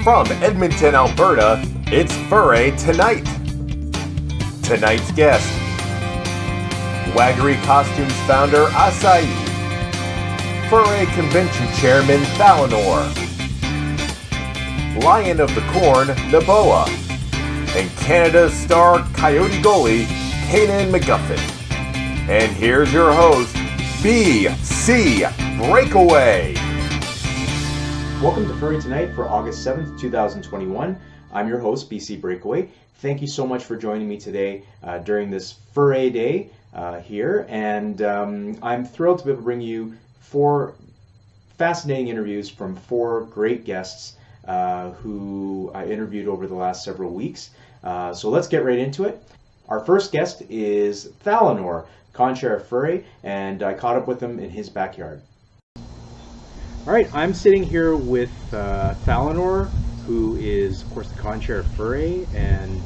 From Edmonton, Alberta, it's Furry Tonight. Tonight's guest, Waggery Costumes founder Acai, Furry Convention Chairman Thallanor, Lion of the Corn Nbowa, and Canada's star coyote goalie Cainen McGuffin. And here's your host, BC Breakaway. Welcome to Furry Tonight for August 7th, 2021. I'm your host, BC Breakaway. Thank you so much for joining me today during this Furry Day here. And I'm thrilled to be able to bring you 4 fascinating interviews from 4 great guests who I interviewed over the last several weeks. So let's get right into it. Our first guest is Thallanor, Conchair Furry, and I caught up with him in his backyard. All right, I'm sitting here with Thallanor, who is, of course, the Conchair Furry, and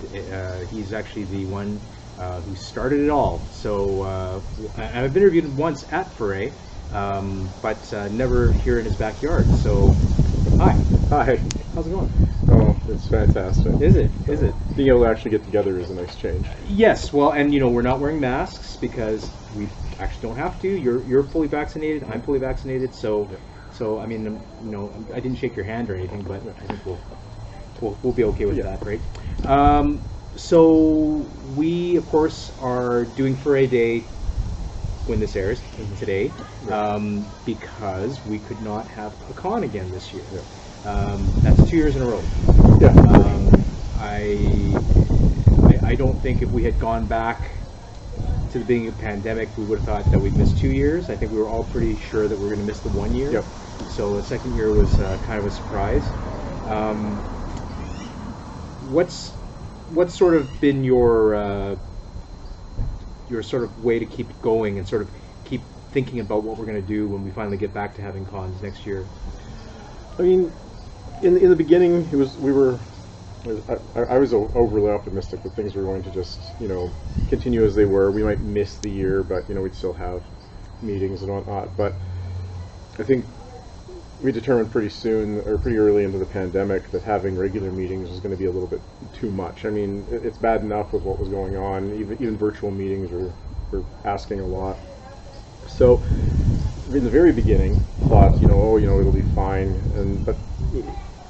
he's actually the one who started it all. So I've been interviewed once at Furry, but never here in his backyard. So, hi. Hi. How's it going? Oh, it's fantastic. Is it? Is it? Being able to actually get together is a nice change. Yes. Well, and we're not wearing masks because we actually don't have to. You're fully vaccinated. I'm fully vaccinated. So. Yeah. So, I mean, I didn't shake your hand or anything, but I think we'll be okay with that, right? So we, of course, are doing Furry Day when this airs today, because we could not have a con again this year. Yeah. That's 2 years in a row. Yeah. I don't think if we had gone back to the beginning of the pandemic, we would have thought that we'd miss 2 years. I think we were all pretty sure that we were going to miss the 1 year. Yep. So the second year was kind of a surprise. What's sort of been your sort of way to keep going and sort of keep thinking about what we're going to do when we finally get back to having cons next year? I mean, in the beginning, I was overly optimistic that things were going to just continue as they were. We might miss the year, but we'd still have meetings and whatnot. But I think we determined pretty soon, or pretty early into the pandemic, that having regular meetings was going to be a little bit too much. I mean, it's bad enough with what was going on. Even virtual meetings were asking a lot. So in the very beginning, thought, it'll be fine. But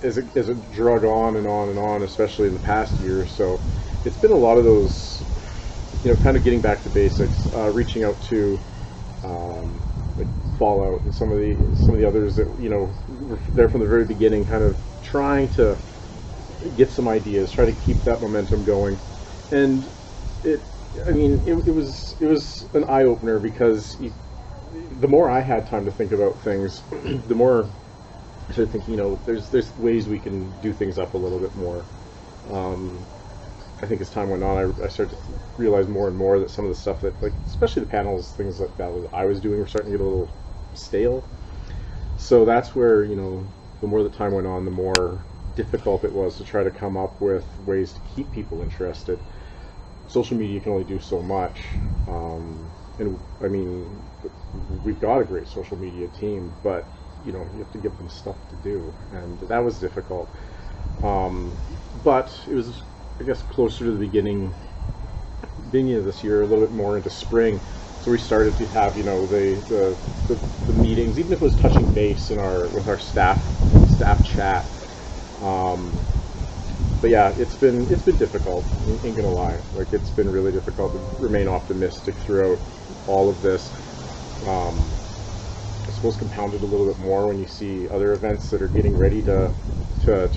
as it drug on and on and on, especially in the past year or so, it's been a lot of those, kind of getting back to basics, reaching out to like Fallout and some of the others that were there from the very beginning, kind of trying to get some ideas, try to keep that momentum going. And it was an eye opener, because the more I had time to think about things, the more I started thinking, there's ways we can do things up a little bit more. I think as time went on, I started to realize more and more that some of the stuff that, like, especially the panels, things like that I was doing, were starting to get a little stale. So that's where, the more the time went on, the more difficult it was to try to come up with ways to keep people interested. Social media can only do so much. And I mean, we've got a great social media team, but you have to give them stuff to do, and that was difficult. But it was, I guess, closer to the beginning of this year, a little bit more into spring. So we started to have, the meetings, even if it was touching base with our staff chat. But yeah, it's been difficult. Ain't gonna lie. Like, it's been really difficult to remain optimistic throughout all of this. I suppose compounded a little bit more when you see other events that are getting ready to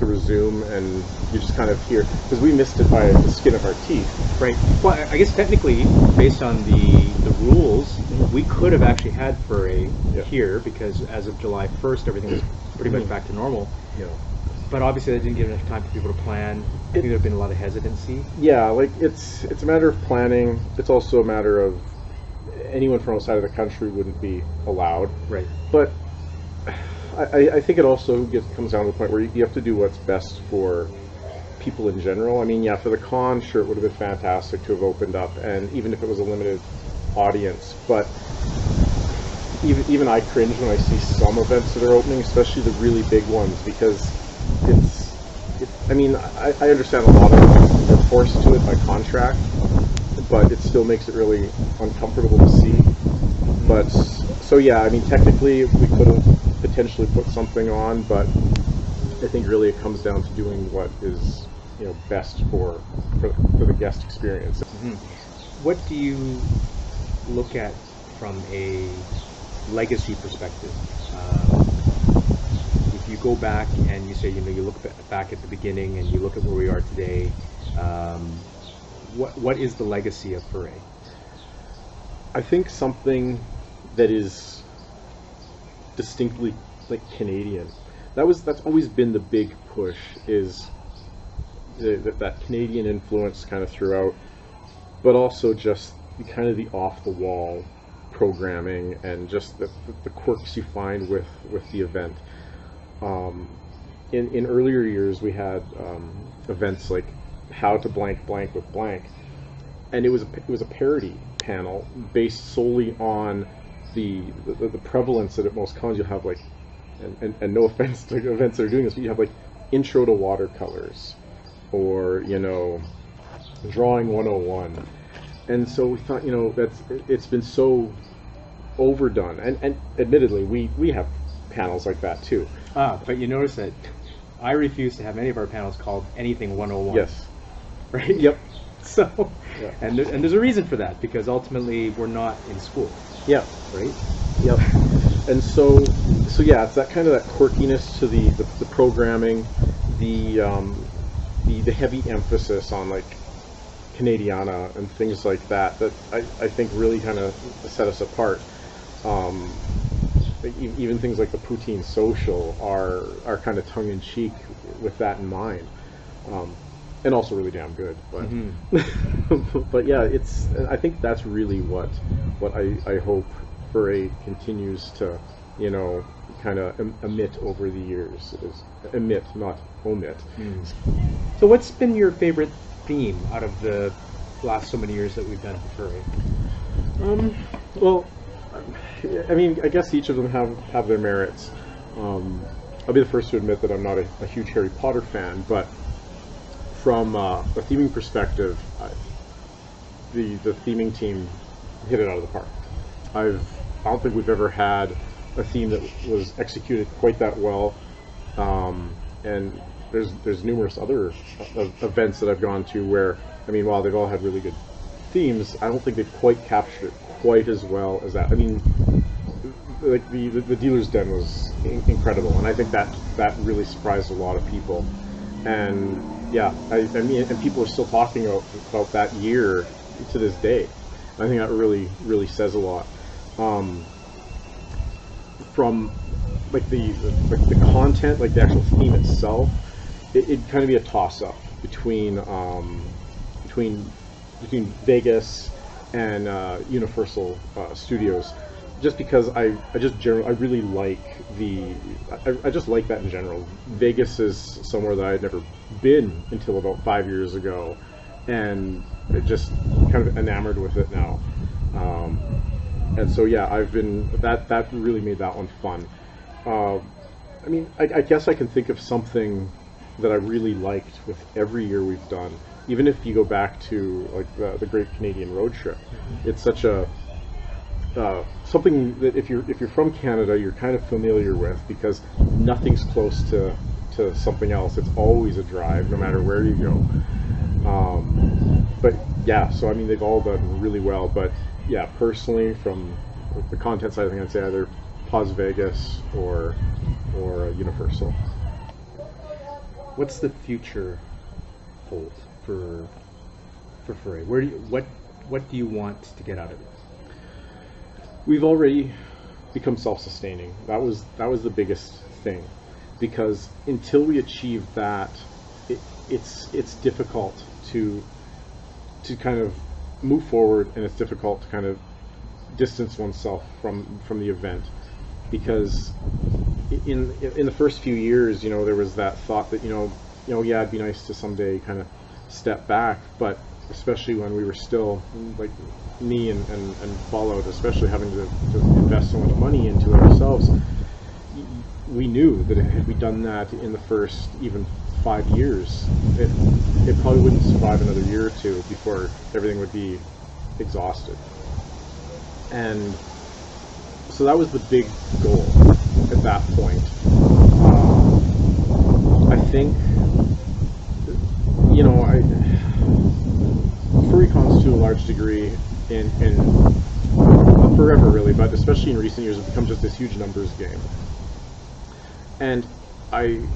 resume, and you just kind of hear, because we missed it by the skin of our teeth. Right. Well, I guess technically, based on the rules, we could have actually had Furry here, because as of July 1st, everything was pretty much back to normal. Yeah. But obviously, that didn't give enough time for people to plan. I think there's been a lot of hesitancy. Yeah, like it's a matter of planning. It's also a matter of anyone from outside of the country wouldn't be allowed. Right. But I think it also comes down to the point where you have to do what's best for people in general. I mean, yeah, for the con, sure, it would have been fantastic to have opened up, and even if it was a limited audience. But even I cringe when I see some events that are opening, especially the really big ones, because I mean, I understand a lot of them are forced to it by contract, but it still makes it really uncomfortable to see. But, so yeah, I mean, technically we could have potentially put something on, but I think really it comes down to doing what is, you know, best for the guest experience. Mm-hmm. What do you look at from a legacy perspective? If you go back and you say, you know, you look back at the beginning and you look at where we are today, what is the legacy of Furry? I think something that is distinctly like Canadian. That's always been the big push, is that Canadian influence kind of throughout, but also just kind of the off the wall programming and just the quirks you find with the event. In earlier years we had events like how to blank blank with blank, and it was a parody panel based solely on the prevalence that at most cons you'll have, like, and no offense to events that are doing this, but you have like intro to watercolors, or, you know, drawing 101. And so we thought, you know, it's been so overdone, and admittedly we have panels like that too. But you notice that I refuse to have any of our panels called anything 101. Yes. Right? Yep. So, yeah. and there's a reason for that, because ultimately we're not in school. Yeah. Right? Yep. And so yeah, it's that kind of that quirkiness to the programming, the heavy emphasis on like Canadiana and things like that I think really kind of set us apart. Even things like the Poutine Social are kind of tongue-in-cheek with that in mind, and also really damn good. But Mm-hmm. but yeah, I think that's really what I hope Furry continues to, you know, kind of emit over the years. Is emit, not omit. Mm. So what's been your favorite theme out of the last so many years that we've done Furry? Well, I mean, I guess each of them have their merits. I'll be the first to admit that I'm not a huge Harry Potter fan, but from a theming perspective, the theming team hit it out of the park. I don't think we've ever had a theme that was executed quite that well, and there's numerous other events that I've gone to where, I mean, while they've all had really good themes, I don't think they've quite captured it quite as well as that. I mean, like the Dealer's Den was incredible, and I think that really surprised a lot of people. And yeah, I mean, and people are still talking about that year to this day. I think that really says a lot. From like the content, like the actual theme itself, it'd kind of be a toss-up between Vegas and Universal Studios, just because I really like I just like that in general. Vegas is somewhere that I had never been until about 5 years ago, and I just kind of enamored with it now. And so yeah, I've been that really made that one fun. I mean, I guess I can think of something that I really liked with every year we've done. Even if you go back to like the Great Canadian Road Trip, it's such a something that if you're from Canada, you're kind of familiar with, because nothing's close to something else. It's always a drive, no matter where you go. But yeah, so I mean, they've all done really well. But yeah, personally, from the content side, I think I'd say either Paz Vegas or Universal. What's the future hold for Furry? What do you want to get out of it? We've already become self-sustaining. That was the biggest thing, because until we achieve that, it's difficult to kind of move forward, and it's difficult to kind of distance oneself from the event, because in the first few years, you know, there was that thought that, you know, yeah, it'd be nice to someday kind of step back, but especially when we were still, like me and Fallout, especially having to invest so much money into it ourselves, we knew that had we done that in the first even 5 years, it probably wouldn't survive another year or two before everything would be exhausted. And so that was the big goal at that point. I think, furrycons to a large degree, in forever really, but especially in recent years, have become just this huge numbers game. And I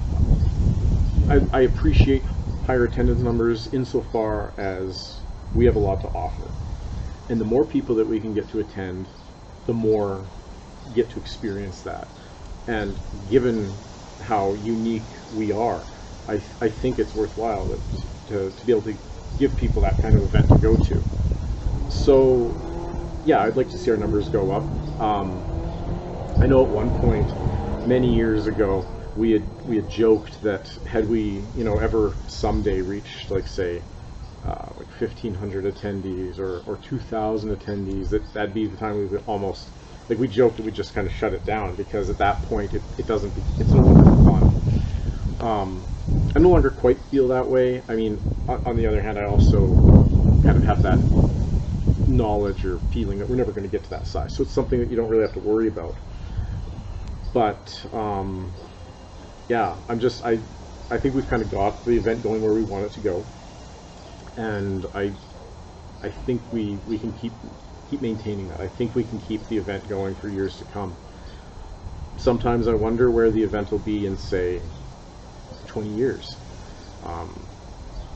appreciate higher attendance numbers insofar as we have a lot to offer. And the more people that we can get to attend, the more get to experience that. And given how unique we are, I think it's worthwhile to be able to give people that kind of event to go to. So, yeah, I'd like to see our numbers go up. I know at one point, many years ago, we had joked that had we, ever someday reached, like, say, 1,500 attendees or 2,000 attendees, that'd be the time we would almost, like, we joked that we'd just kind of shut it down, because at that point it's no longer fun. I no longer quite feel that way. I mean, on the other hand, I also kind of have that knowledge or feeling that we're never going to get to that size. So it's something that you don't really have to worry about. But yeah, I think we've kind of got the event going where we want it to go, and I think we can keep maintaining that. I think we can keep the event going for years to come. Sometimes I wonder where the event will be in, say, 20 years.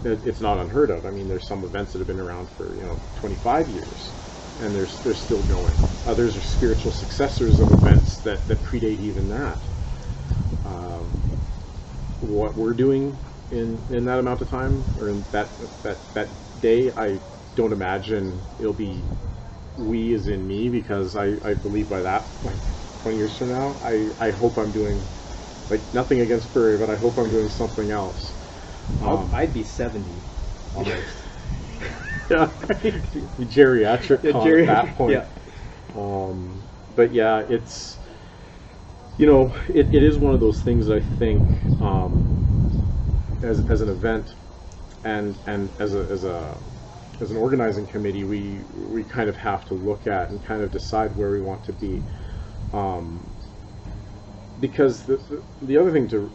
It's not unheard of. I mean, there's some events that have been around for 25 years, and they're still going. Others are spiritual successors of events that predate even that. What we're doing in that amount of time, or in that day, I don't imagine it'll be we as in me, because I believe by that, like 20 years from now, I hope I'm doing, like, nothing against furry, but I hope I'm doing something else. I'd be 70 almost. Yeah, geriatric at that point. Yeah. But yeah, it's, it is one of those things that I think, as an event and as an organizing committee, we kind of have to look at and kind of decide where we want to be. Because the other thing to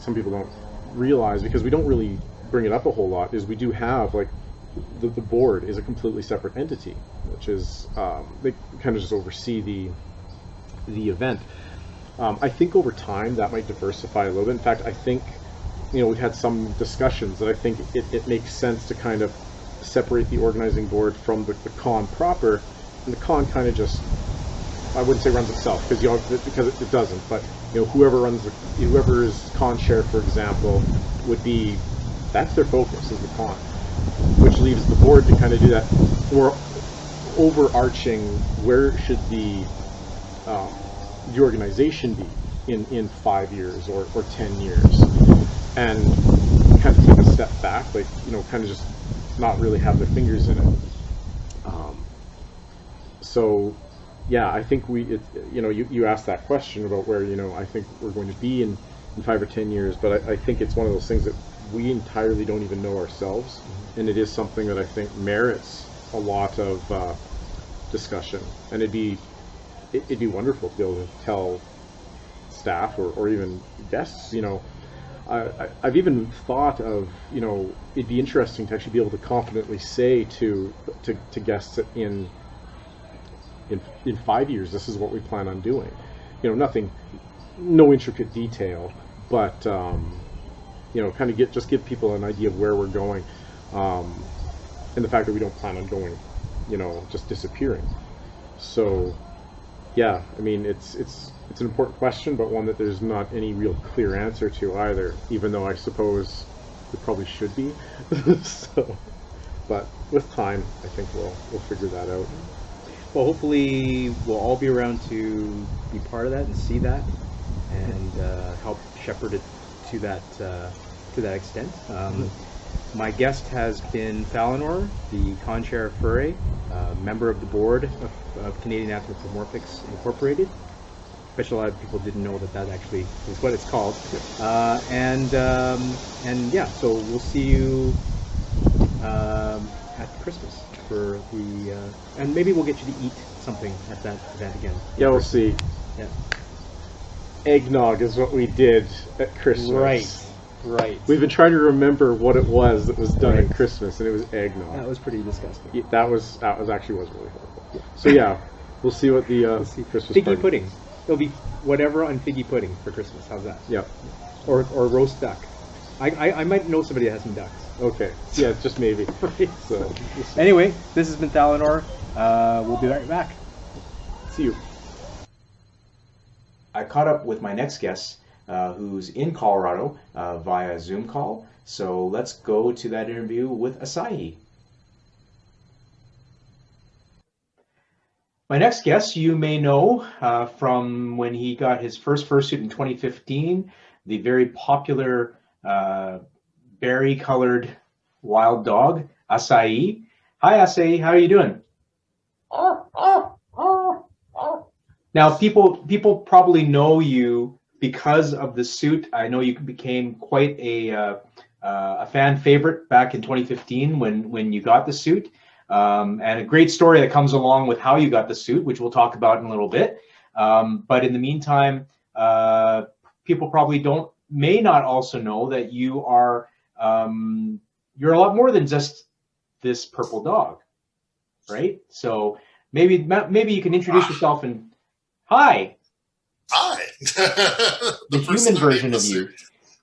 some people don't realize, because we don't really bring it up a whole lot, is we do have, like, the board is a completely separate entity, which is they kind of just oversee the event. I think over time that might diversify a little bit. In fact, I think we've had some discussions that I think it makes sense to kind of separate the organizing board from the con proper, and the con kind of just, I wouldn't say runs itself, because it doesn't, but whoever is con chair, for example, that's their focus, is the con, which leaves the board to kind of do that more overarching, where should the organization be in 5 years or 10 years, and kind of take a step back, like, kind of just not really have their fingers in it. So yeah, I think you asked that question about where, I think we're going to be in 5 or 10 years, but I think it's one of those things that we entirely don't even know ourselves, and it is something that I think merits a lot of discussion, and it'd be wonderful to be able to tell staff or even guests, I've even thought of, it'd be interesting to actually be able to confidently say to guests that in 5 years, this is what we plan on doing. No intricate detail, but kind of give people an idea of where we're going, and the fact that we don't plan on going, just disappearing. So, yeah, I mean, it's an important question, but one that there's not any real clear answer to either, even though I suppose it probably should be. So, but with time, I think we'll figure that out. Well, hopefully we'll all be around to be part of that and see that, and help shepherd it to that extent. My guest has been Thallanor, the con-chair of Furry, member of the board of Canadian Anthropomorphics Incorporated. bet you a lot of people didn't know that actually is what it's called. And yeah, so we'll see you at Christmas for the and maybe we'll get you to eat something at that event again. Yeah, we'll see. Yeah. Eggnog is what we did at Christmas. Right. We've been trying to remember what it was that was done Right. at Christmas, and it was eggnog. That was pretty disgusting. Yeah, that was actually was really horrible. Yeah. So yeah, we'll see what the Christmas figgy party. pudding. It'll be whatever on figgy pudding for Christmas. How's that? Yeah. Or roast duck. I might know somebody that has some ducks. Okay. Yeah, just maybe. Right. So we'll see. Anyway, this has been Thallanor. We'll be right back. See you. I caught up with my next guest, who's in Colorado via Zoom call. So let's go to that interview with Acai. My next guest, you may know from when he got his first fursuit in 2015, the very popular berry-colored wild dog, Acai. Hi, Acai. How are you doing? Now, people probably know you because of the suit. I know you became quite a fan favorite back in 2015 when you got the suit, and a great story that comes along with how you got the suit, which we'll talk about in a little bit. But in the meantime, people probably may not also know that you are you're a lot more than just this purple dog, right? So maybe you can introduce yourself and. Hi. The human version of you.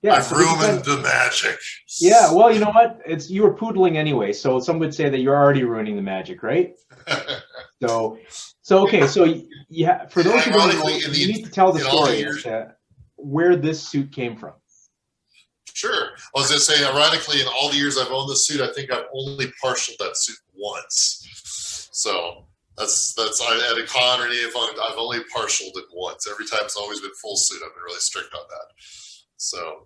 Yeah, I've ruined the magic. Yeah, well, you know what? You were poodling anyway, so some would say that you're already ruining the magic, right? So okay, so yeah, for those who don't know, you need to tell the story where this suit came from. Sure. I was going to say, ironically, in all the years I've owned this suit, I think I've only partialed that suit once. So. That's at a con or any event, I've only partialed it once. Every time it's always been full suit. I've been really strict on that. So,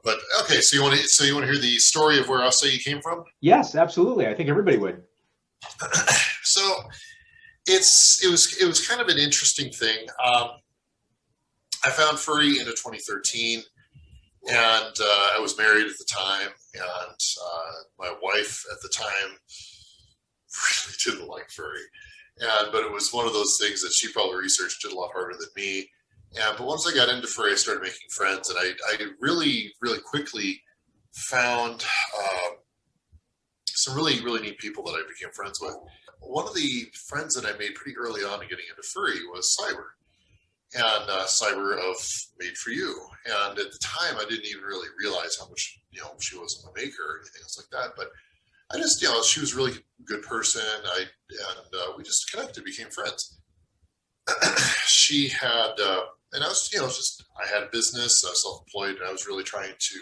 but okay. So you want to hear the story of where Acai came from? Yes, absolutely. I think everybody would. So it was kind of an interesting thing. I found Furry into 2013, and I was married at the time, and my wife at the time really didn't like furry, but it was one of those things that she probably researched it a lot harder than me. But once I got into furry, I started making friends, and I really, really quickly found some really, really neat people that I became friends with. One of the friends that I made pretty early on in getting into furry was Cyber, and Cyber of Made For You. And at the time, I didn't even really realize how much she was a maker or anything else like that, but I just, she was a really good person. We just connected, became friends. She had, and I was, I had a business, I was self-employed, and I was really trying to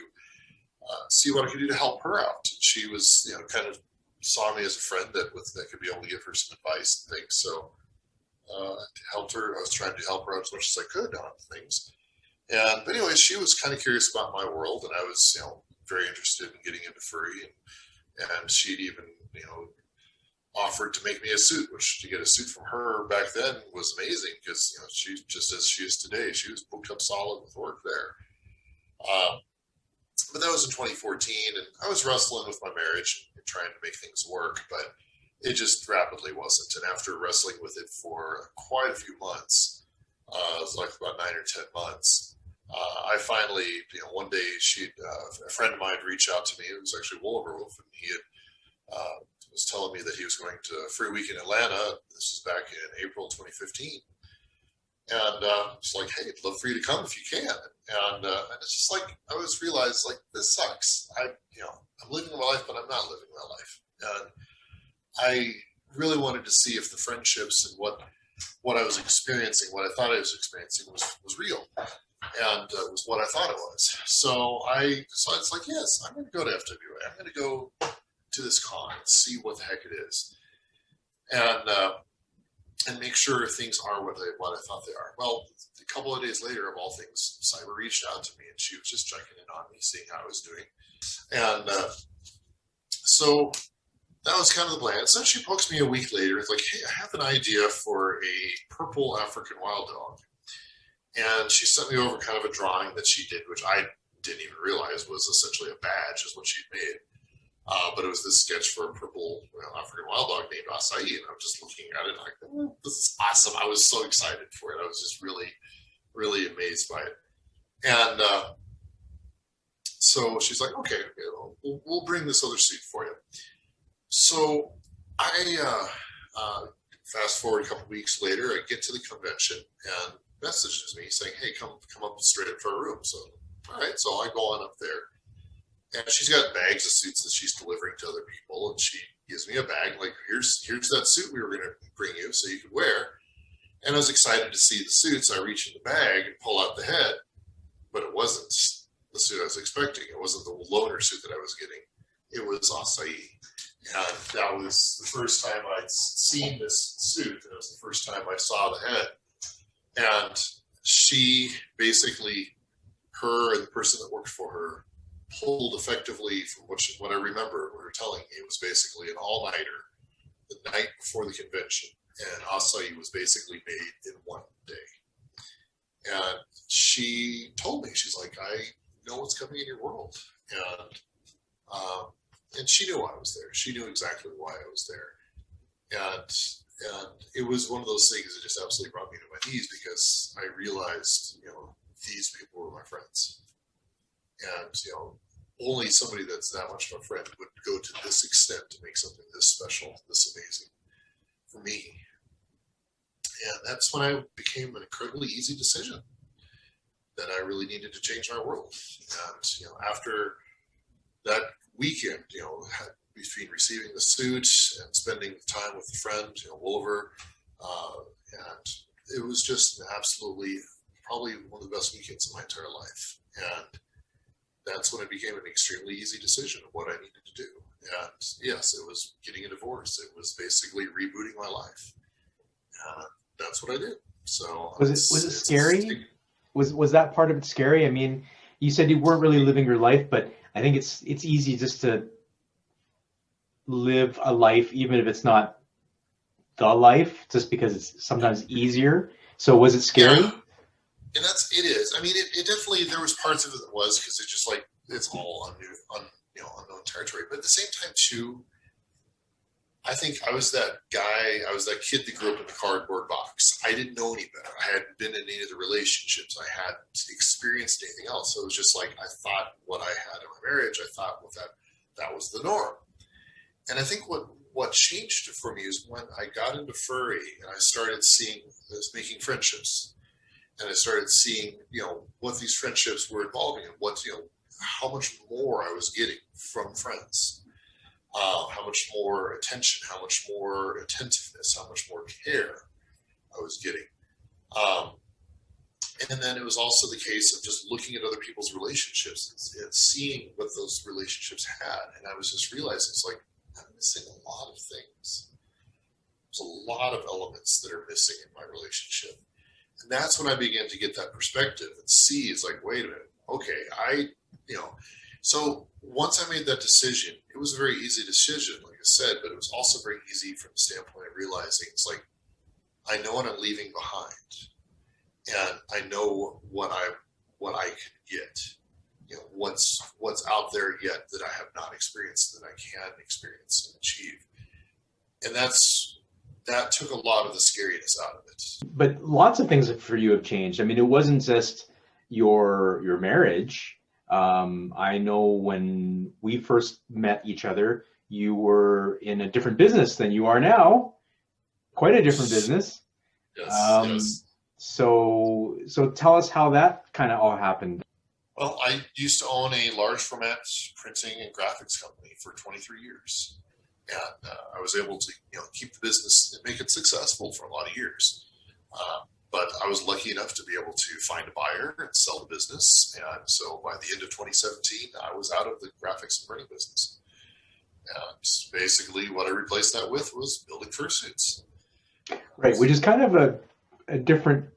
see what I could do to help her out. And she was, kind of saw me as a friend that could be able to give her some advice and things. So I helped her. I was trying to help her out as much as I could on things. But anyway, she was kind of curious about my world, and I was, very interested in getting into furry. And she'd even, offered to make me a suit, which to get a suit from her back then was amazing because, she just as she is today, she was booked up solid with work there. But that was in 2014, and I was wrestling with my marriage and trying to make things work, but it just rapidly wasn't. And after wrestling with it for quite a few months, it was like about 9 or 10 months, I finally, one day a friend of mine reached out to me. It was actually Wolverwolf, and he had was telling me that he was going to Free Week in Atlanta. This was back in April 2015. And it's like, hey, I'd love for you to come if you can. And it's just like, I always realized, like, this sucks. I'm living my life, but I'm not living my life. And I really wanted to see if the friendships and what I was experiencing, what I thought I was experiencing was real. And it was what I thought it was. So I decided, it's like, yes, I'm going to go to FWA. I'm going to go to this con and see what the heck it is. And make sure things are what I thought they are. Well, a couple of days later, of all things, Cyber reached out to me, and she was just checking in on me, seeing how I was doing. And so that was kind of the plan. So she pokes me a week later. It's like, hey, I have an idea for a purple African wild dog. And she sent me over kind of a drawing that she did, which I didn't even realize was essentially a badge, is what she'd made. But it was this sketch for a purple African wild dog named Acai, and I was just looking at it like, oh, this is awesome. I was so excited for it. I was just really, really amazed by it. And so she's like, okay, we'll bring this other suit for you. So I fast forward a couple weeks later, I get to the convention and messages me saying, hey, come up straight up to our room. So, all right, so I go on up there. And she's got bags of suits that she's delivering to other people, and she gives me a bag like, here's that suit we were going to bring you so you could wear. And I was excited to see the suits. I reach in the bag and pull out the head, but it wasn't the suit I was expecting. It wasn't the loner suit that I was getting. It was Acai. And that was the first time I'd seen this suit, and it was the first time I saw the head. And she basically, her and the person that worked for her, pulled effectively from what I remember what her telling me. It was basically an all-nighter the night before the convention, and Acai was basically made in one day. And she told me, she's like, I know what's coming in your world. And she knew I was there. She knew exactly why I was there. And it was one of those things that just absolutely brought me to my knees, because I realized, these people were my friends. And, only somebody that's that much of a friend would go to this extent to make something this special, this amazing for me. And that's when I became an incredibly easy decision that I really needed to change my world. And, after that weekend, between receiving the suit and spending time with a friend, Wolver, and it was just absolutely probably one of the best weekends of my entire life. And that's when it became an extremely easy decision of what I needed to do. And yes, it was getting a divorce. It was basically rebooting my life. That's what I did. So was it scary? Was that part of it scary? I mean, you said you weren't really living your life, but I think it's easy just to live a life, even if it's not the life, just because it's sometimes easier. So was it scary? Yeah. And it is. I mean, it definitely, there was parts of it that was, because it's just like, it's all unknown territory. But at the same time, too, I think I was that kid that grew up in the cardboard box. I didn't know any better. I hadn't been in any of the relationships. I hadn't experienced anything else. So it was just like, I thought what I had in my marriage, I thought that was the norm. And I think what changed for me is when I got into furry and I started making friendships. And I started seeing, what these friendships were involving and how much more I was getting from friends, how much more attention, how much more attentiveness, how much more care I was getting. And then it was also the case of just looking at other people's relationships and seeing what those relationships had. And I was just realizing, it's like, I'm missing a lot of things. There's a lot of elements that are missing in my relationship. And that's when I began to get that perspective and see, it's like, wait a minute, okay, so once I made that decision, it was a very easy decision, like I said, but it was also very easy from the standpoint of realizing, it's like, I know what I'm leaving behind, and I know what I can get, what's out there yet that I have not experienced, that I can experience and achieve. And that took a lot of the scariness out of it. But lots of things for you have changed. I mean, it wasn't just your marriage. I know when we first met each other, you were in a different business than you are now. Quite a different business. Yes. So tell us how that kind of all happened. Well, I used to own a large format printing and graphics company for 23 years. And I was able to, keep the business and make it successful for a lot of years. But I was lucky enough to be able to find a buyer and sell the business. And so by the end of 2017, I was out of the graphics and printing business. And basically what I replaced that with was building fursuits. Right, which is kind of a different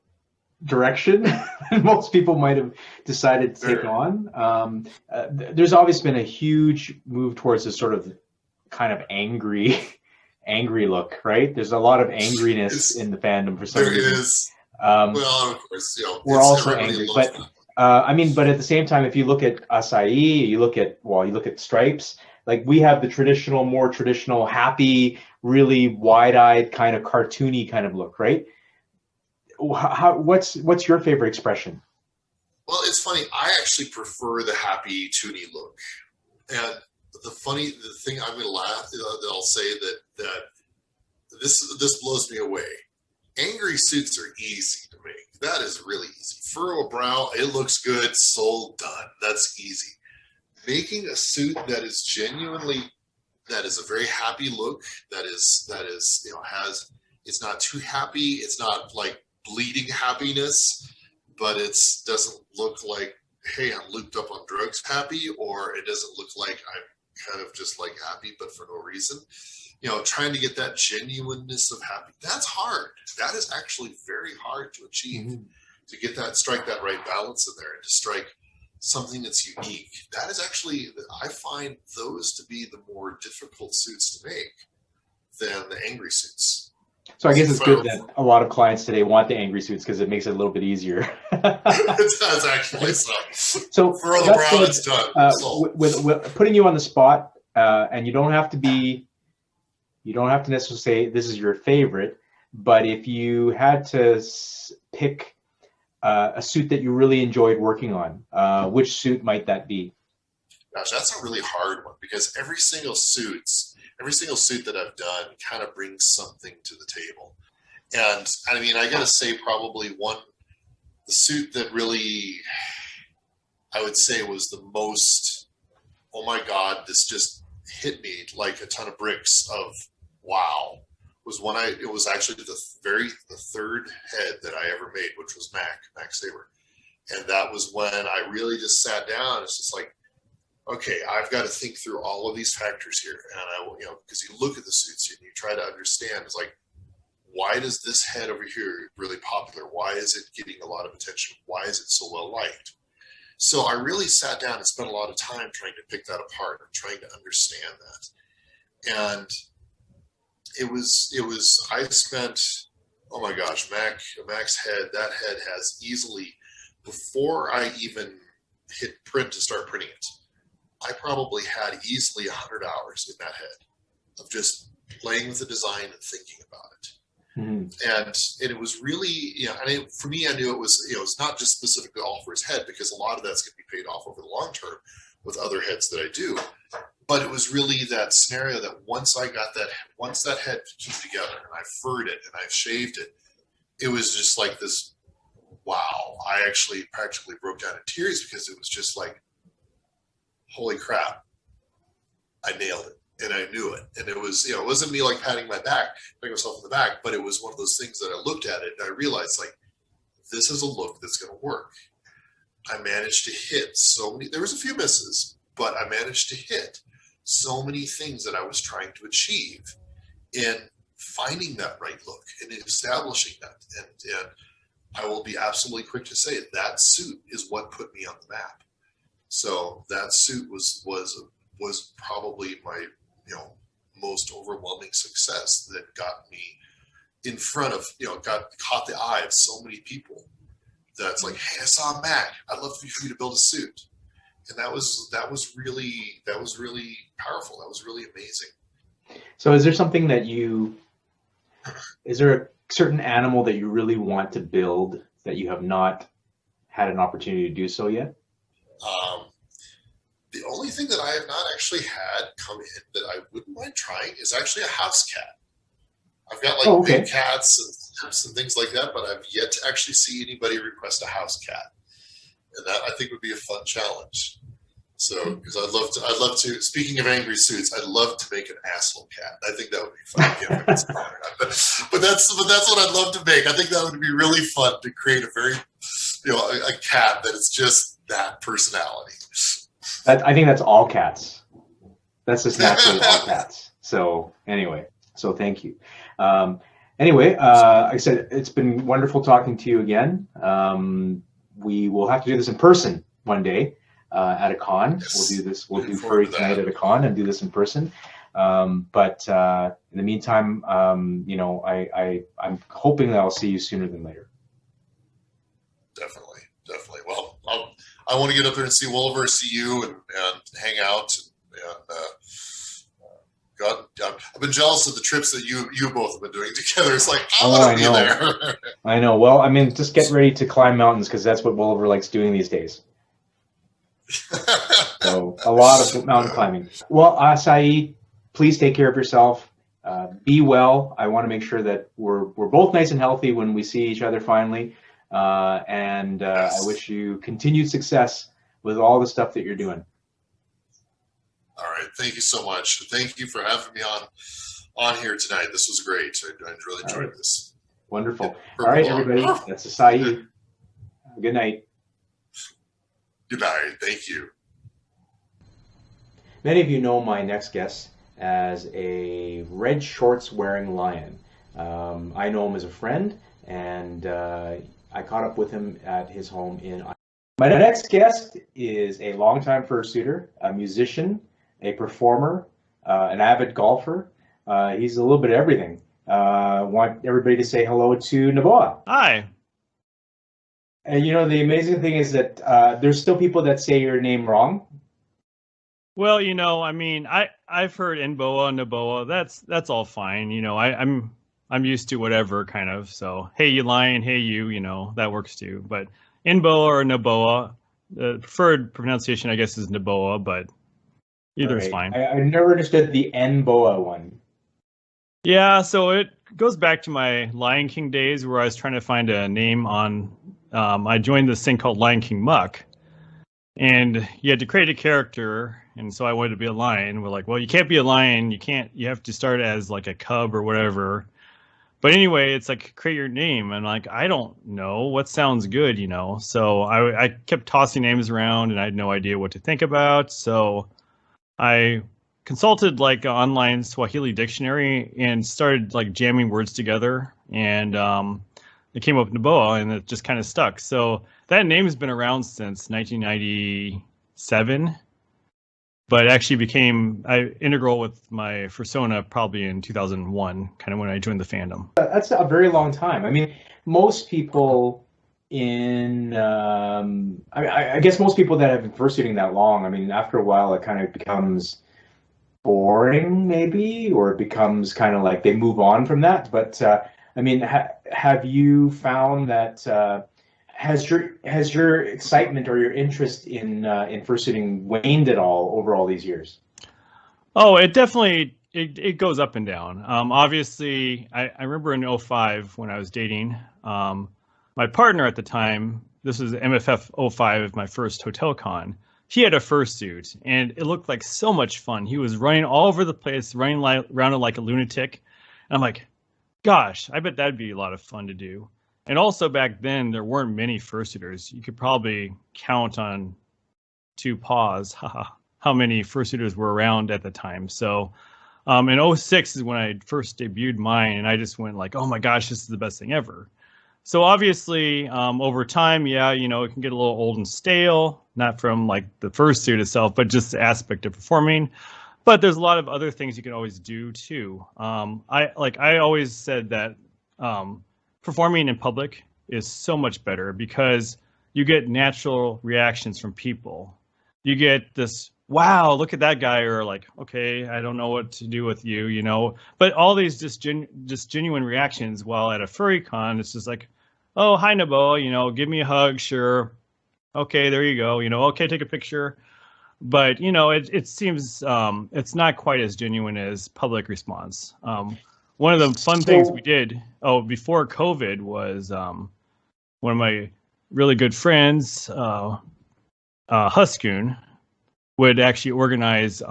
direction than most people might have decided to take on. There's always been a huge move towards this sort of kind of angry look, right? There's a lot of angriness in the fandom for some reason. There is. Well, of course, we're also everybody angry. loves But that. but at the same time, if you look at Acai, you look at Stripes. Like we have the more traditional, happy, really wide-eyed, kind of cartoony kind of look, right? What's your favorite expression? Well, it's funny. I actually prefer the happy, toony look. And the thing I'm going to laugh, that I'll say that this blows me away. Angry suits are easy to make. That is really easy. Furrow a brow, it looks good, sold, done. That's easy. Making a suit that is a very happy look, it's not too happy, it's not like bleeding happiness, but it doesn't look like, hey, I'm looped up on drugs happy, or it doesn't look like I'm kind of just like happy but for no reason. Trying to get that genuineness of happy, that's hard. That is actually very hard to achieve, to get strike that right balance in there, and to strike something that's unique. That is actually, I find those to be the more difficult suits to make than the angry suits. So I guess it's good that a lot of clients today want the angry suits because it makes it a little bit easier. It does actually. So for all the brown, it's done. With putting you on the spot, and you don't have to necessarily say this is your favorite, but if you had to pick a suit that you really enjoyed working on, which suit might that be? Gosh, that's a really hard one, because every single suit that I've done kind of brings something to the table. And I mean, I got to say probably the suit that really, I would say was the most, oh my God, this just hit me like a ton of bricks of wow, it was actually the third head that I ever made, which was Mac Saber. And that was when I really just sat down. It's just like, okay, I've got to think through all of these factors here. And because you look at the suits and you try to understand, it's like, why does this head over here really popular? Why is it getting a lot of attention? Why is it so well liked? So I really sat down and spent a lot of time trying to pick that apart and trying to understand that. And I spent, oh my gosh, Mac's head, that head has easily, before I even hit print to start printing it, I probably had easily 100 hours in that head of just playing with the design and thinking about it. Mm-hmm. And it was really, for me, I knew it was, it's not just specifically all for his head, because a lot of that's going to be paid off over the long term with other heads that I do. But it was really that scenario that once that head came together and I furred it and I shaved it, it was just like this, wow. I actually practically broke down in tears, because it was just like, holy crap, I nailed it. And I knew it. And it was, it wasn't me like patting myself on the back, but it was one of those things that I looked at it and I realized, like, this is a look that's going to work. I managed to hit there was a few misses, but I managed to hit so many things that I was trying to achieve in finding that right look and establishing that. And I will be absolutely quick to say that suit is what put me on the map. So that suit was probably my, most overwhelming success that got me in front of, caught the eye of so many people. That's like, hey, I saw Mac. I'd love for you to build a suit. And that was really powerful. That was really amazing. So is there something is there a certain animal that you really want to build that you have not had an opportunity to do so yet? The only thing that I have not actually had come in that I wouldn't mind trying is actually a house cat. I've got big cats and things like that, but I've yet to actually see anybody request a house cat. And that, I think, would be a fun challenge. So, because I'd love to, speaking of angry suits, I'd love to make an asshole cat. I think that would be fun. Yeah, but that's what I'd love to make. I think that would be really fun to create a very, a cat that is just that personality. I think that's all cats. That's just naturally all cats. So anyway, thank you. Like I said, it's been wonderful talking to you again. We will have to do this in person one day at a con. Yes. We'll do Furry Tonight at a con and do this in person. But in the meantime, I'm hoping that I'll see you sooner than later. definitely. Well, I want to get up there and see Wolver, see you, and hang out. And God, I've been jealous of the trips that you both have been doing together. It's like, I want to be there. I know. Well, I mean, just get ready to climb mountains, because that's what Wolver likes doing these days. So a lot of mountain climbing. Well, Acai, please take care of yourself. Be well. I want to make sure that we're both nice and healthy when we see each other finally. Yes. I wish you continued success with all the stuff that you're doing. All right. Thank you so much. Thank you for having me on here tonight. This was great. I really enjoyed this. Wonderful. All right, everybody. That's Acai. Good night. Good night. Thank you. Many of you know my next guest as a red shorts wearing lion. I know him as a friend, and I caught up with him at his home in Iowa. My next guest is a longtime fursuiter, a musician, a performer, an avid golfer. He's a little bit of everything. I want everybody to say hello to Nbowa. Hi. And you know, the amazing thing is that there's still people that say your name wrong. Well, you know, I mean, I've heard Nbowa. That's all fine. You know, I'm used to whatever kind of. So, hey, you lion, hey, you know, that works too. But Nbowa or Nbowa, the preferred pronunciation, I guess, is Nbowa, but either is fine. I never understood the Nbowa one. Yeah, so it goes back to my Lion King days where I was trying to find a name on. I joined this thing called Lion King Muck, and you had to create a character. And so I wanted to be a lion. We're like, well, you can't be a lion. You have to start as like a cub or whatever. But anyway, it's like, create your name. And like, I don't know what sounds good, you know? So I kept tossing names around and I had no idea what to think about. So I consulted like an online Swahili dictionary and started like jamming words together. And it came up with Nbowa, and it just kind of stuck. So that name has been around since 1997. But it actually became integral with my fursona probably in 2001, kind of when I joined the fandom. That's a very long time. I mean, most people I guess most people that have been fursuiting that long, I mean, after a while, it kind of becomes boring, maybe, or it becomes kind of like they move on from that. But I mean, have you found that? Has your excitement or your interest in fursuiting waned at all over all these years? Oh, it definitely it goes up and down. Obviously, I remember in 2005 when I was dating my partner at the time. This was MFF 2005, my first hotel con. He had a fursuit, and it looked like so much fun. He was running all over the place, running around like a lunatic. And I'm like, gosh, I bet that'd be a lot of fun to do. And also back then, there weren't many fursuiters. You could probably count on two paws how many fursuiters were around at the time. So in 2006 is when I first debuted mine, and I just went like, oh my gosh, this is the best thing ever. So obviously, over time, yeah, you know, it can get a little old and stale, not from like the fursuit itself, but just the aspect of performing. But there's a lot of other things you can always do too. I always said that performing in public is so much better because you get natural reactions from people. You get this, wow, look at that guy, or like, okay, I don't know what to do with you, you know. But all these just genuine reactions, while at a furry con, it's just like, oh, hi, Nbowa, you know, give me a hug, sure. Okay, there you go, you know, okay, take a picture. But, you know, it seems it's not quite as genuine as public response. One of the fun things we did, before COVID, was one of my really good friends, Huskoon, would actually organize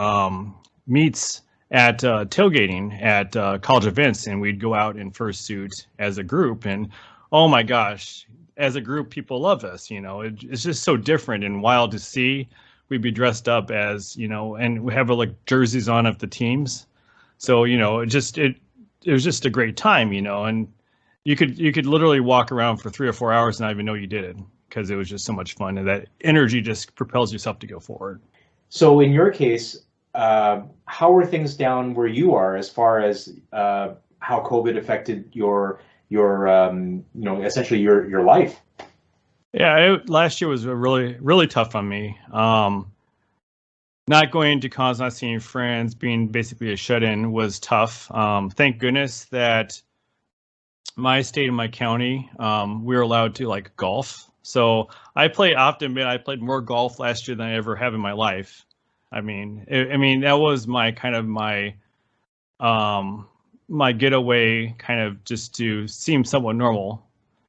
meets at tailgating at college events, and we'd go out in fursuit as a group. And oh my gosh, as a group, people love us. You know, it's just so different and wild to see. We'd be dressed up as, you know, and we have like jerseys on of the teams. So, you know, it was just a great time, you know, and you could literally walk around for 3 or 4 hours and not even know you did it, because it was just so much fun, and that energy just propels yourself to go forward. So in your case, how are things down where you are as far as how COVID affected your you know, essentially your life? Yeah, last year was really tough on me. Not going to cons, not seeing friends, being basically a shut-in was tough. Thank goodness that my state and my county, we were allowed to like golf. So I played often, but I played more golf last year than I ever have in my life. I mean, that was my kind of my getaway, kind of just to seem somewhat normal.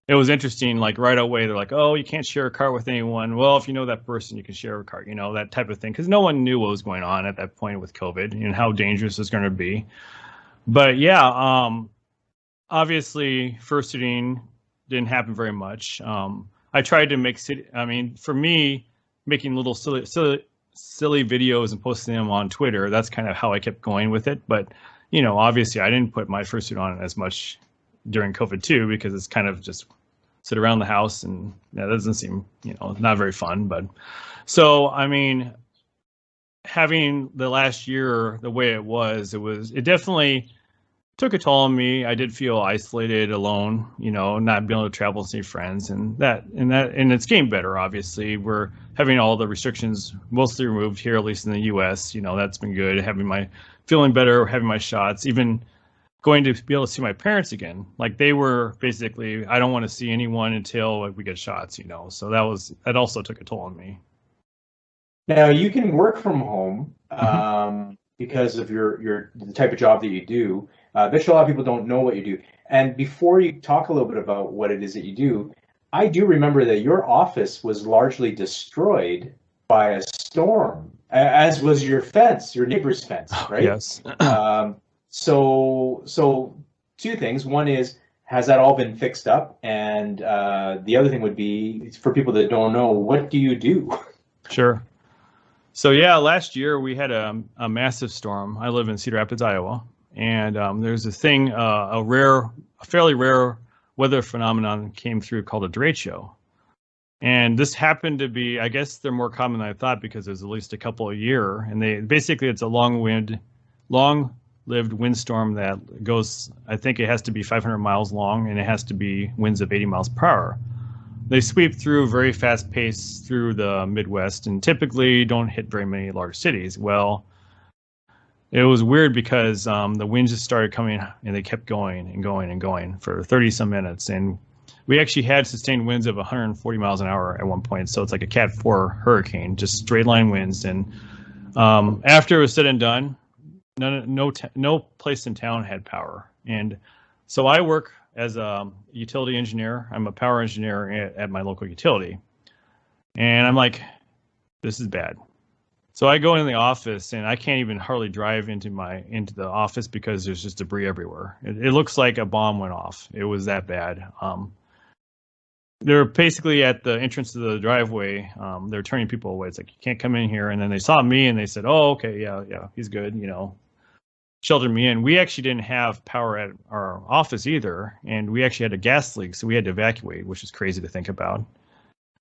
It was interesting, like right away, they're like, oh, you can't share a cart with anyone. Well, if you know that person, you can share a cart, that type of thing. Because no one knew what was going on at that point with COVID and how dangerous it's going to be. But yeah, obviously, fursuiting didn't happen very much. I tried to make for me, making little silly videos and posting them on Twitter, that's kind of how I kept going with it. But, obviously, I didn't put my fursuit on as much during COVID too, because it's kind of just sit around the house, and that doesn't seem, not very fun. But so, having the last year the way it it definitely took a toll on me. I did feel isolated, alone, not being able to travel and see friends, and it's getting better. Obviously, we're having all the restrictions mostly removed here, at least in the U.S. That's been good. Feeling better, having my shots, even going to be able to see my parents again. Like they were basically, I don't want to see anyone until we get shots, So that also took a toll on me. Now you can work from home because of the type of job that you do. I bet you a lot of people don't know what you do. And before you talk a little bit about what it is that you do, I do remember that your office was largely destroyed by a storm, as was your fence, your neighbor's fence, right? Yes. So two things. One is, has that all been fixed up? And the other thing would be, for people that don't know, what do you do? Sure. So yeah, last year we had a massive storm. I live in Cedar Rapids, Iowa, and there's a thing, a fairly rare weather phenomenon came through called a derecho. And this happened to be, I guess they're more common than I thought, because there's at least a couple a year. And it's a long-lived windstorm that goes, I think it has to be 500 miles long, and it has to be winds of 80 miles per hour. They sweep through very fast pace through the Midwest and typically don't hit very many large cities. Well, it was weird because the winds just started coming and they kept going and going and going for 30 some minutes. And we actually had sustained winds of 140 miles an hour at one point. So it's like a Cat 4 hurricane, just straight line winds. And after it was said and done, no place in town had power. And so I work as a utility engineer. I'm a power engineer at my local utility. And I'm like, this is bad. So I go in the office and I can't even hardly drive into the office because there's just debris everywhere. It looks like a bomb went off. It was that bad. They're basically at the entrance to the driveway. They're turning people away. It's like, you can't come in here. And then they saw me and they said, oh, okay, yeah, he's good, sheltered me in. We actually didn't have power at our office either. And we actually had a gas leak, so we had to evacuate, which is crazy to think about.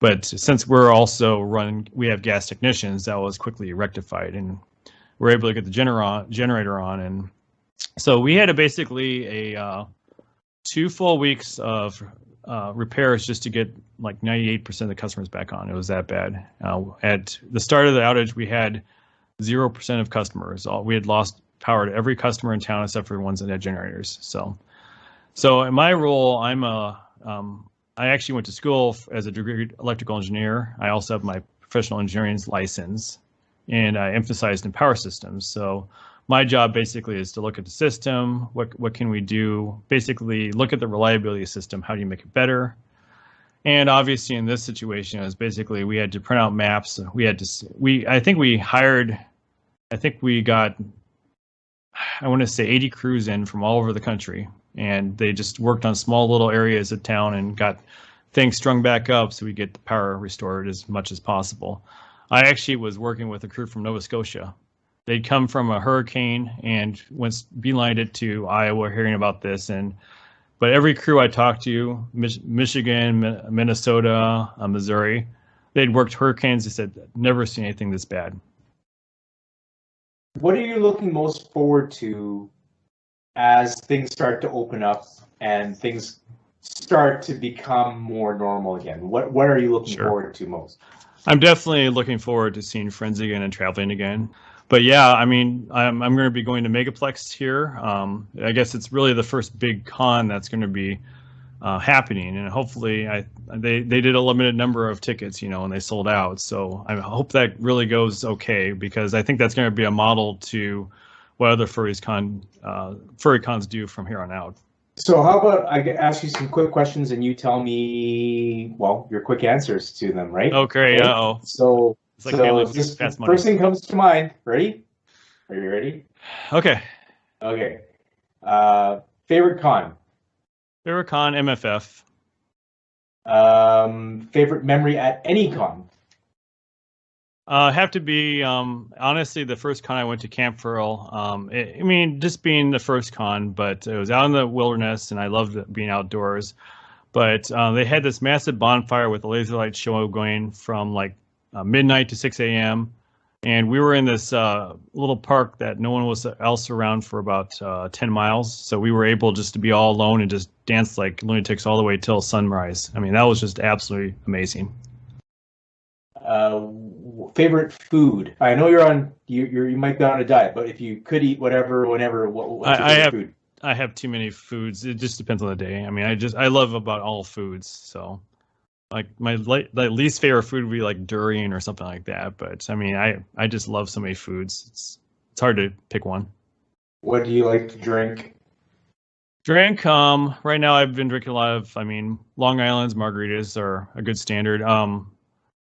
But since we have gas technicians, that was quickly rectified, and we're able to get the generator on. And so we had basically 2 full weeks of repairs just to get like 98% of the customers back on. It was that bad. At the start of the outage, we had 0% of customers. We had lost power to every customer in town except for the ones that had generators. So in my role, I actually went to school as a degree electrical engineer. I also have my professional engineering license, and I emphasized in power systems. So my job basically is to look at the system. What can we do? Basically, look at the reliability of the system. How do you make it better? And obviously, in this situation, it was basically we had to print out maps. I think we got, I want to say 80 crews in from all over the country. And they just worked on small little areas of town and got things strung back up so we get the power restored as much as possible. I actually was working with a crew from Nova Scotia. They'd come from a hurricane and once beelined it to Iowa, hearing about this. But every crew I talked to, Michigan, Minnesota, Missouri, they'd worked hurricanes. They said, never seen anything this bad. What are you looking most forward to as things start to open up and things start to become more normal again? What are you looking forward to most? I'm definitely looking forward to seeing friends again and traveling again. But yeah, I mean, I'm going to be going to Megaplex here. I guess it's really the first big con that's going to be happening, and hopefully, they did a limited number of tickets, and they sold out. So I hope that really goes okay, because I think that's going to be a model to what other furry cons do from here on out. So how about I ask you some quick questions and you tell me, well, your quick answers to them, right? Okay. Right? Uh-oh. So, it's like this first thing comes to mind. Ready? Are you ready? Okay. Okay. Favorite con? Favorite con, MFF. Favorite memory at any con? Have to be, honestly, the first con I went to Camp Furl. I mean, just being the first con, but it was out in the wilderness, and I loved being outdoors. But they had this massive bonfire with a laser light show going from like midnight to 6 a.m. And we were in this little park that no one else around for about 10 miles. So we were able just to be all alone and just dance like lunatics all the way till sunrise. I mean, that was just absolutely amazing. Favorite food? I know you might be on a diet, but if you could eat whatever, whenever, what's your favorite food? I have too many foods. It just depends on the day. I mean, I love about all foods. So, like my least favorite food would be like durian or something like that. But I mean, I just love so many foods. It's hard to pick one. What do you like to drink? Right now I've been drinking a lot of. I mean, Long Island's margaritas are a good standard. A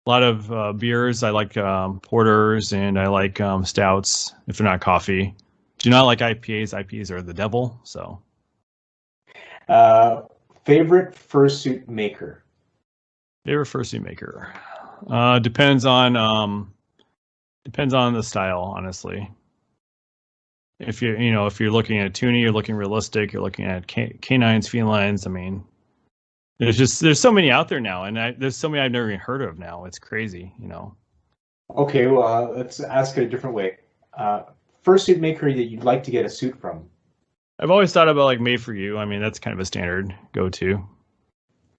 lot of beers. I like porters, and I like stouts, if they're not coffee. Do not like IPAs. IPAs are the devil. So, favorite fursuit maker? Favorite fursuit maker? Depends on the style, honestly. If you're looking at Toonie, you're looking realistic. You're looking at canines, felines. I mean, there's so many out there now, and there's so many I've never even heard of now. It's crazy, Okay, well, let's ask it a different way. Fursuit maker that you'd like to get a suit from? I've always thought about like Made for You. I mean, that's kind of a standard go-to.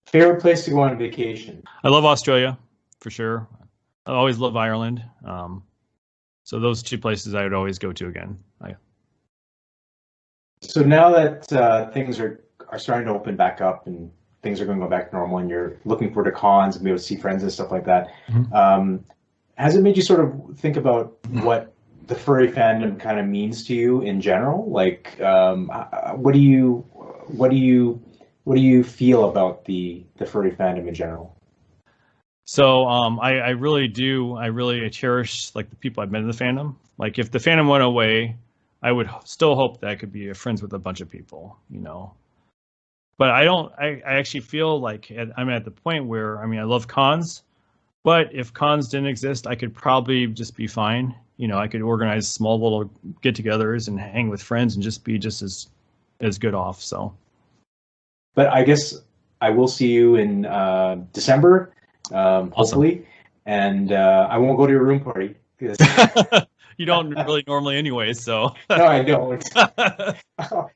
Favorite place to go on vacation? I love Australia, for sure. I always love Ireland. So those two places I would always go to again. So now that things are starting to open back up and things are going to go back to normal, and you're looking forward to cons and be able to see friends and stuff like that, has it made you sort of think about what the furry fandom kind of means to you in general? Like, what do you feel about the furry fandom in general? So I really do. I really cherish like the people I've met in the fandom. Like if the fandom went away, I would still hope that I could be friends with a bunch of people, But I don't. I actually feel like I'm at the point where, I mean, I love cons, but if cons didn't exist, I could probably just be fine. I could organize small little get-togethers and hang with friends and just be just as good off. So. But I guess I will see you in December, hopefully, and I won't go to your room party. You don't really normally anyway, so. No, I don't.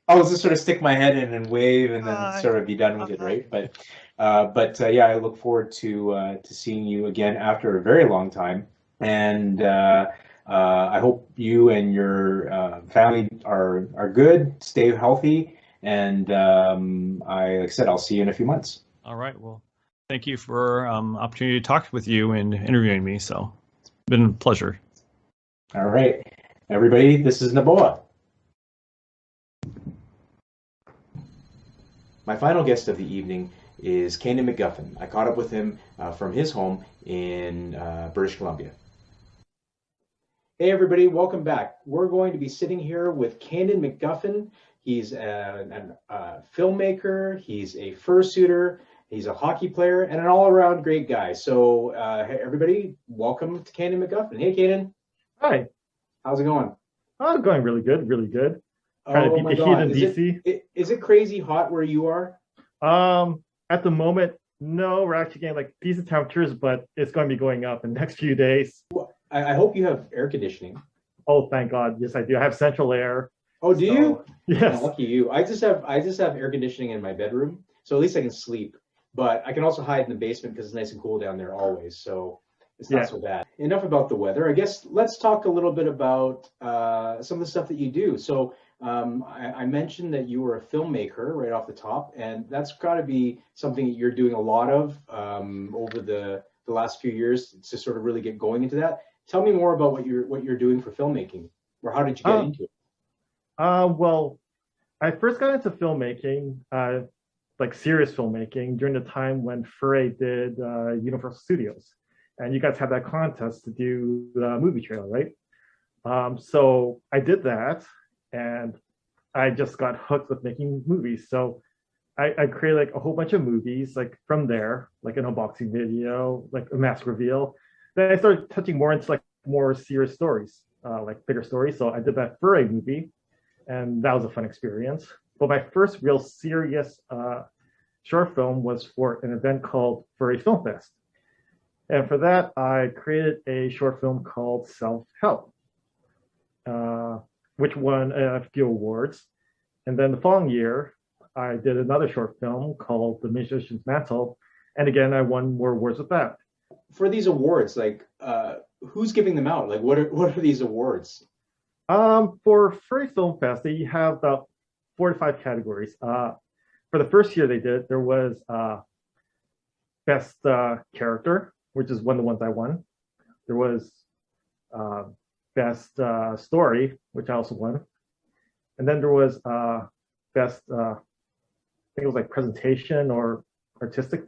I'll just sort of stick my head in and wave and then sort of be done with it, right? But yeah, I look forward to seeing you again after a very long time. And I hope you and your family are good, stay healthy. And like I said, I'll see you in a few months. All right. Well, thank you for opportunity to talk with you and interviewing me. So it's been a pleasure. All right, everybody, this is Nbowa. My final guest of the evening is Kanan McGuffin. I caught up with him from his home in British Columbia. Hey, everybody, welcome back. We're going to be sitting here with Kanan McGuffin. He's a filmmaker, he's a fursuiter, he's a hockey player, and an all-around great guy. So, hey, everybody, welcome to Cainen McGuffin. Hey, Kanan. Hi. How's it going? Oh, going really good, really good. Trying to beat the heat in DC. Is it crazy hot where you are? At the moment, no. We're actually getting like decent temperatures, but it's going to be going up in the next few days. Well, I hope you have air conditioning. Oh, thank God. Yes, I do. I have central air. Oh, do you? Yes. Oh, lucky you. I just have air conditioning in my bedroom, so at least I can sleep. But I can also hide in the basement because it's nice and cool down there always. So it's not so bad. Enough about the weather. I guess let's talk a little bit about some of the stuff that you do. So I mentioned that you were a filmmaker right off the top, and that's got to be something that you're doing a lot of over the last few years to sort of really get going into that. Tell me more about what you're doing for filmmaking, or how did you get into it? Well, I first got into filmmaking, like serious filmmaking, during the time when Furry did Universal Studios. And you guys had that contest to do the movie trailer, right? So I did that, and I just got hooked with making movies. So I created like a whole bunch of movies, like from there, like an unboxing video, like a mask reveal. Then I started touching more into like more serious stories, like bigger stories. So I did that Furry movie, and that was a fun experience. But my first real serious short film was for an event called Furry Film Fest. And for that, I created a short film called Self-Help, which won a few awards. And then the following year, I did another short film called The Magician's Mantle. And again, I won more awards with that. For these awards, like who's giving them out? Like what are these awards? For Furry Film Fest, they have about 4 to 5 categories. For the first year they did, there was Best Character, which is one of the ones I won. There was Best Story, which I also won. And then there was Best, I think it was like Presentation or Artistic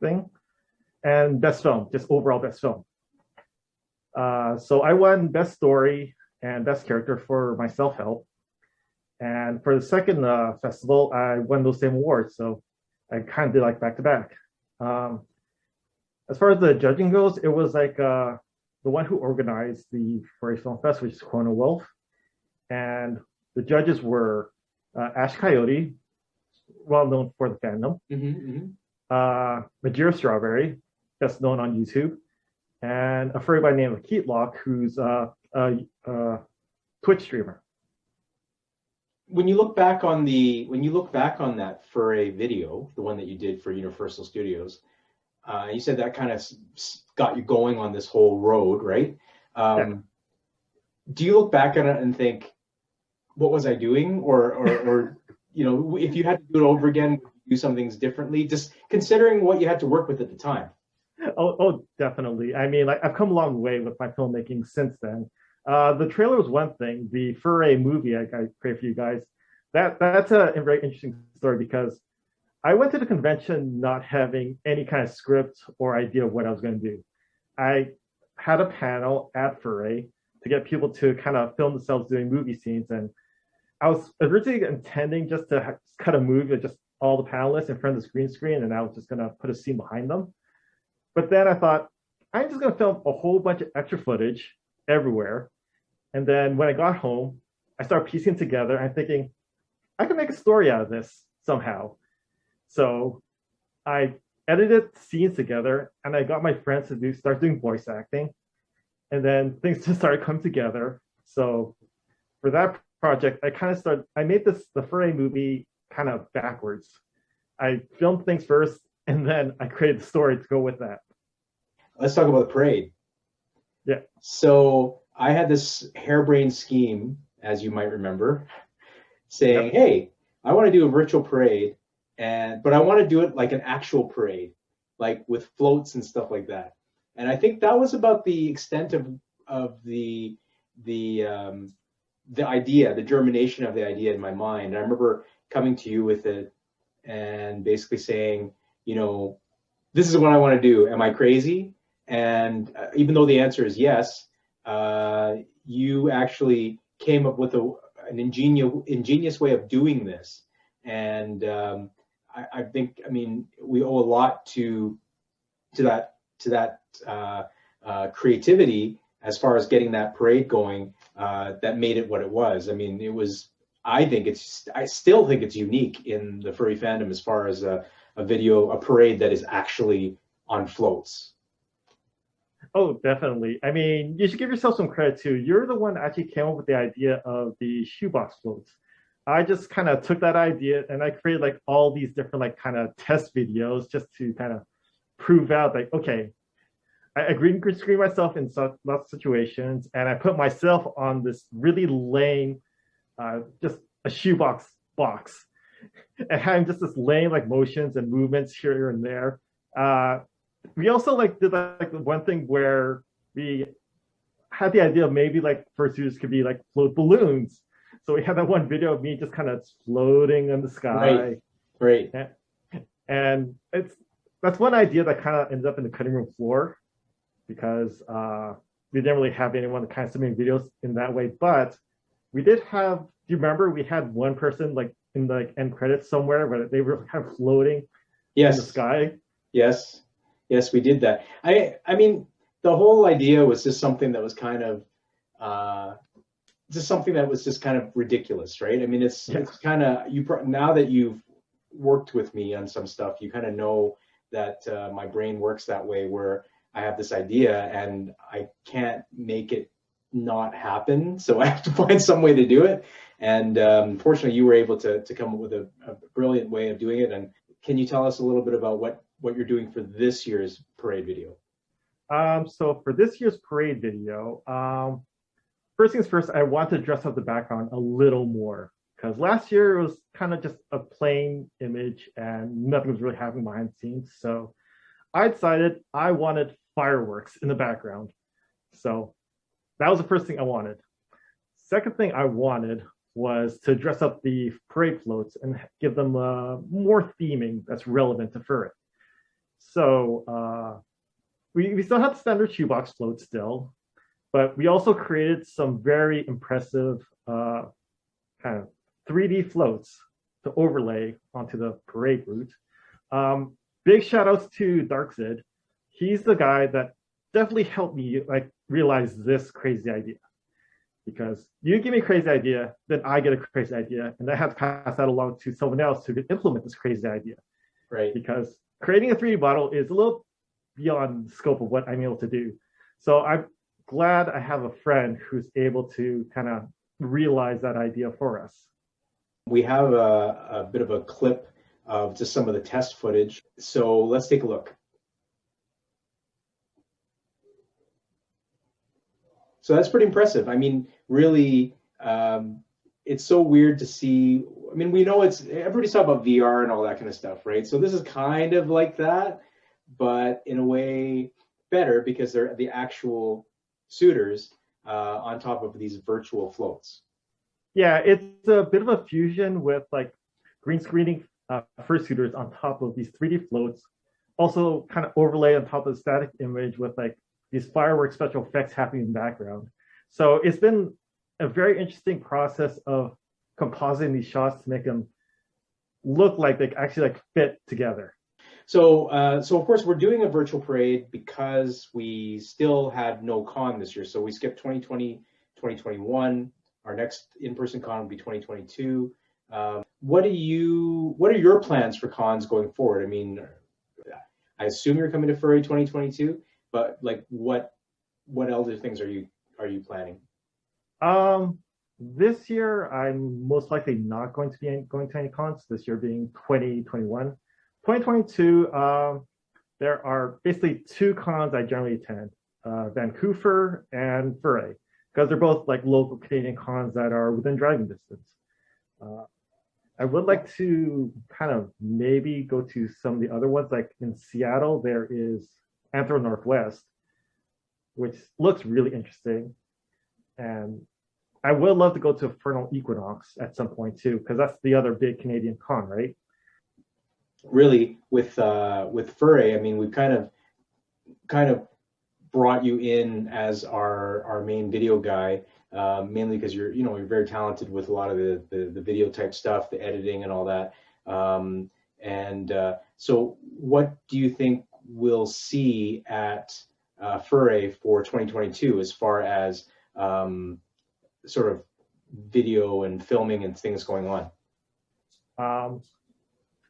thing. And Best Film, just overall Best Film. So I won Best Story and Best Character for my Self-Help. And for the second festival, I won those same awards. So I kind of did like back to back. As far as the judging goes, it was like the one who organized the Furry Film Fest, which is Corona Wolf. And the judges were Ash Coyote, well known for the fandom, Majira Strawberry, best known on YouTube, and a furry by the name of Keatlock, who's a Twitch streamer. When you look back on that Furry video, the one that you did for Universal Studios, you said that kind of got you going on this whole road, right? Do you look back on it and think, what was I doing? Or you know, if you had to do it over again, would you do some things differently? Just considering what you had to work with at the time. Oh, definitely. I mean, like, I've come a long way with my filmmaking since then. The trailer was one thing. The Furry movie I created for you guys, that's a very interesting story because I went to the convention not having any kind of script or idea of what I was going to do. I had a panel at Furry to get people to kind of film themselves doing movie scenes, and I was originally intending just to cut a movie with just all the panelists in front of the green screen, and I was just going to put a scene behind them. But then I thought, I'm just going to film a whole bunch of extra footage everywhere. And then when I got home, I started piecing together and thinking, I can make a story out of this somehow. So I edited scenes together, and I got my friends to start doing voice acting. And then things just started coming together. So for that project, I made the Furry movie kind of backwards. I filmed things first, and then I created the story to go with that. Let's talk about the parade. Yeah. So I had this harebrained scheme, as you might remember, saying, hey, I want to do a virtual parade, but I want to do it like an actual parade, like with floats and stuff like that. And I think that was about the extent of the idea, the germination of the idea in my mind. And I remember coming to you with it and basically saying, you know, this is what I want to do. Am I crazy? And even though the answer is yes, you actually came up with an ingenious way of doing this. And I think, I mean, we owe a lot to that creativity as far as getting that parade going, that made it what it was. I mean, I still think it's unique in the furry fandom as far as a parade that is actually on floats. Oh, definitely. I mean, you should give yourself some credit too. You're the one that actually came up with the idea of the shoebox floats. I just kind of took that idea and I created like all these different like kind of test videos just to kind of prove out like, okay, I green screen myself in lots of situations, and I put myself on this really lame, just a shoebox box, and having just this lame like motions and movements here and there. We also like did like one thing where we had the idea of maybe like fursuiters could be like float balloons. So we had that one video of me just kind of floating in the sky. Right. And that's one idea that kind of ended up in the cutting room floor, because we didn't really have anyone to kind of submit videos in that way. But we did have, do you remember we had one person like in the like, end credits somewhere where they were kind of floating in the sky? Yes, we did that. I mean, the whole idea was just something that was kind of ridiculous, right? I mean, it's kind of, now that you've worked with me on some stuff, you kind of know that my brain works that way, where I have this idea and I can't make it not happen, so I have to find some way to do it. And fortunately, you were able to come up with a brilliant way of doing it. And can you tell us a little bit about what you're doing for this year's parade video? So for this year's parade video, first things first, I want to dress up the background a little more, because last year it was kind of just a plain image and nothing was really happening behind the scenes. So I decided I wanted fireworks in the background. So that was the first thing I wanted. Second thing I wanted was to dress up the parade floats and give them more theming that's relevant to furry. So we still have the standard shoebox floats still, but we also created some very impressive kind of 3D floats to overlay onto the parade route. Big shout outs to Darksid. He's the guy that definitely helped me like realize this crazy idea. Because you give me a crazy idea, then I get a crazy idea, and I have to pass that along to someone else who can implement this crazy idea. Right. Because creating a 3D model is a little beyond the scope of what I'm able to do. So I'm glad I have a friend who's able to kind of realize that idea for us. We have a bit of a clip of just some of the test footage. So let's take a look. So that's pretty impressive. I mean, really, it's so weird to see. I mean, we know everybody's talking about VR and all that kind of stuff, right? So this is kind of like that, but in a way better, because they're the actual suitors on top of these virtual floats. Yeah, it's a bit of a fusion with like green screening fursuiters on top of these 3D floats, also kind of overlay on top of the static image with like these fireworks special effects happening in the background. So it's been a very interesting process of compositing these shots to make them look like they actually like fit together. So of course we're doing a virtual parade because we still had no con this year. So we skipped 2020, 2021. Our next in-person con will be 2022. What are your plans for cons going forward? I mean, I assume you're coming to Furry 2022, but like what other things are you planning? This year I'm most likely not going to be going to any cons. This year being 2021. 2022, there are basically two cons I generally attend: Vancouver and Furry, because they're both like local Canadian cons that are within driving distance. I would like to kind of maybe go to some of the other ones. Like in Seattle, there is Anthro Northwest, which looks really interesting. And I would love to go to Infernal Equinox at some point too, because that's the other big Canadian con, right? Really, with Furry, I mean, we've kind of brought you in as our main video guy, mainly because you're very talented with a lot of the video type stuff, the editing and all that. So what do you think we'll see at Furry for 2022 as far as sort of video and filming and things going on?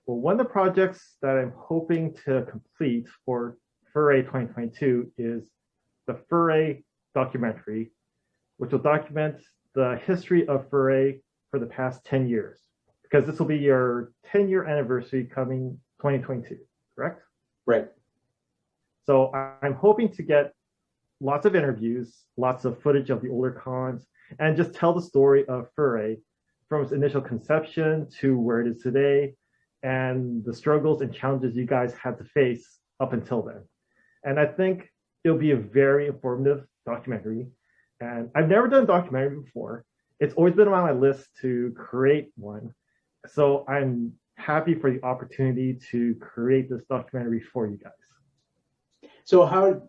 Well, one of the projects that I'm hoping to complete for Furry 2022 is the Furry Documentary, which will document the history of Furry for the past 10 years, because this will be your 10-year anniversary coming 2022, correct? Right. So I'm hoping to get lots of interviews, lots of footage of the older cons, and just tell the story of Furry from its initial conception to where it is today, and the struggles and challenges you guys had to face up until then. And I think it'll be a very informative documentary. And I've never done a documentary before. It's always been on my list to create one. So I'm happy for the opportunity to create this documentary for you guys. So how,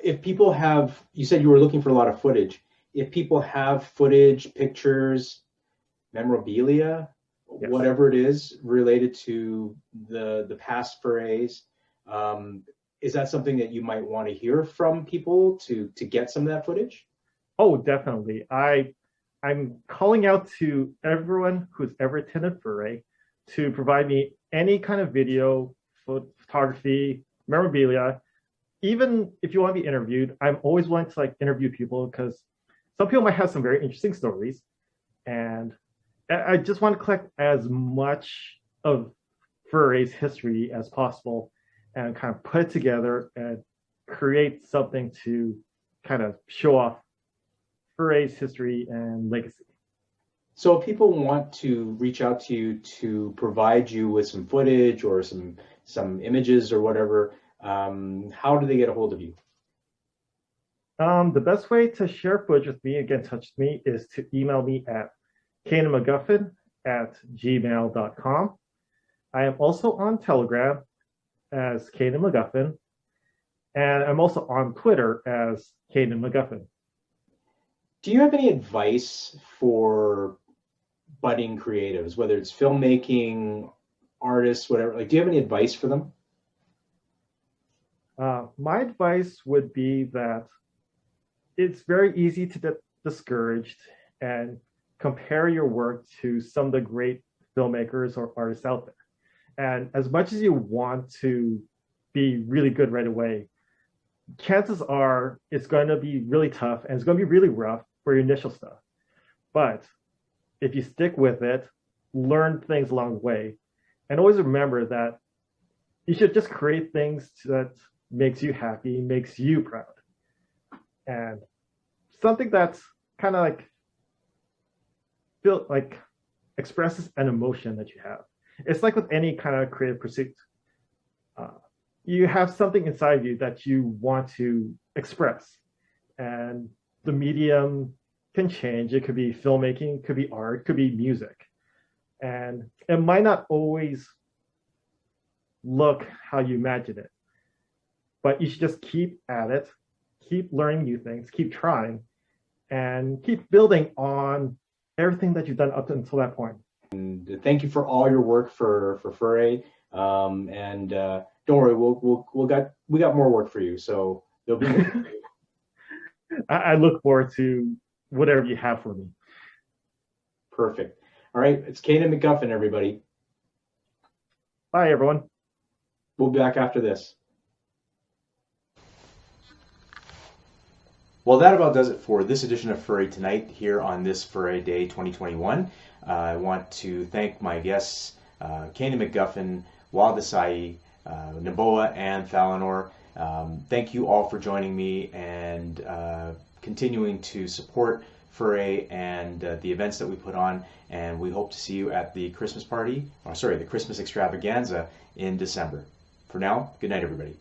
if people have, you said you were looking for a lot of footage. If people have footage, pictures, memorabilia, Yes. whatever it is related to the past furries, is that something that you might want to hear from people to get some of that footage? Oh, definitely. I'm calling out to everyone who's ever attended Furry to provide me any kind of video, photography, memorabilia. Even if you want to be interviewed, I'm always willing to interview people, because some people might have some very interesting stories, and I just want to collect as much of Furry's history as possible and kind of put it together and create something to kind of show off Furry's history and legacy. So if people want to reach out to you to provide you with some footage or some images or whatever, how do they get a hold of you? The best way to share footage with me and get in touch with me is to email me at kainenmcguffin@gmail.com. I am also on Telegram as Kanan McGuffin, and I'm also on Twitter as Cainen McGuffin. Do you have any advice for budding creatives, whether it's filmmaking, artists, whatever? Do you have any advice for them? My advice would be that it's very easy to get discouraged and compare your work to some of the great filmmakers or artists out there. And as much as you want to be really good right away, chances are it's going to be really tough and it's going to be really rough for your initial stuff. But if you stick with it, learn things along the way, and always remember that you should just create things that makes you happy, makes you proud. And something that's kind of expresses an emotion that you have. It's like with any kind of creative pursuit. You have something inside you that you want to express, and the medium can change. It could be filmmaking, could be art, could be music, and it might not always look how you imagine it, but you should just keep at it, keep learning new things, keep trying, and keep building on everything that you've done up until that point. And thank you for all your work for Furry. And don't worry, we got more work for you, so there'll be more for you. I look forward to whatever you have for me. Perfect. All right, it's Kanan McGuffin, everybody. Bye, everyone. We'll be back after this. Well, that about does it for this edition of Furry Tonight here on this Furry Day 2021. I want to thank my guests, Cainen McGuffin, Acai, Nbowa, and Thallanor. Thank you all for joining me and continuing to support Furry and the events that we put on. And we hope to see you at the Christmas party, the Christmas extravaganza in December. For now, good night, everybody.